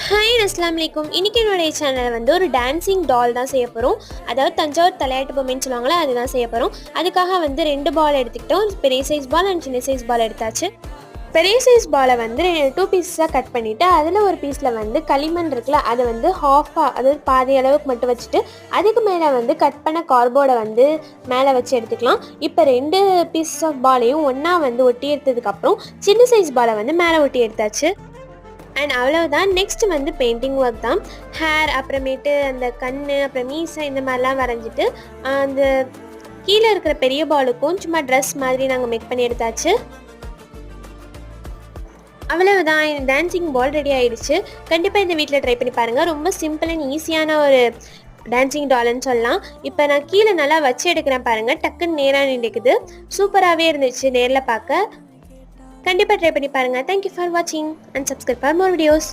Hi அஸ்ஸலாமு அலைக்கும். இன்றைக்கி என்னுடைய சேனலில் வந்து ஒரு டான்ஸிங் டால் தான் செய்ய போகிறோம். அதாவது தஞ்சாவூர் தலையாட்டு பொம்மைன்னு சொல்லுவாங்களே, அதுதான் செய்ய போகிறோம். அதுக்காக வந்து 2 பால் எடுத்துக்கிட்டோம். பெரிய சைஸ் பால் அண்ட் சின்ன சைஸ் பால் எடுத்தாச்சு. பெரிய சைஸ் பாலை வந்து 2 பீஸாக கட் பண்ணிவிட்டு அதில் ஒரு பீஸில் வந்து களிமண் இருக்குல்ல, அதை வந்து ஹாஃபாக அதாவது பாதி அளவுக்கு மட்டும் வச்சுட்டு அதுக்கு மேலே வந்து கட் பண்ண கார்போர்டை வந்து மேலே வச்சு எடுத்துக்கலாம். இப்போ 2 பீஸ் ஆஃப் பாலையும் ஒன்றா வந்து ஒட்டி எடுத்ததுக்கப்புறம் சின்ன சைஸ் பாலை வந்து மேலே ஒட்டி எடுத்தாச்சு. அண்ட் அவ்வளவுதான். நெக்ஸ்ட் வந்து பெயிண்டிங் ஒர்க் தான். ஹேர், அப்புறமேட்டு அந்த கண், அப்புறம் மீசை இந்த மாதிரிலாம் வரைஞ்சிட்டு அந்த கீழே இருக்கிற பெரிய பாலுக்கும் சும்மா ட்ரெஸ் மாதிரி நாங்கள் மேக் பண்ணி எடுத்தாச்சு. அவ்வளவுதான், டான்ஸிங் பால் ரெடி ஆகிடுச்சு. கண்டிப்பாக இந்த வீட்டில் ட்ரை பண்ணி பாருங்கள். ரொம்ப சிம்பிள் அண்ட் ஈஸியான ஒரு டான்ஸிங் டால்னு சொல்லலாம். இப்போ நான் கீழே நல்லா வச்சு எடுக்கிறேன் பாருங்கள், டக்குன்னு நேராக நின்றுக்குது. சூப்பராகவே இருந்துச்சு நேரில் பார்க்க. கண்டிப்பாக ட்ரை பண்ணி பாருங்கள். தேங்க்யூ ஃபார் வாட்சிங் and subscribe for more videos.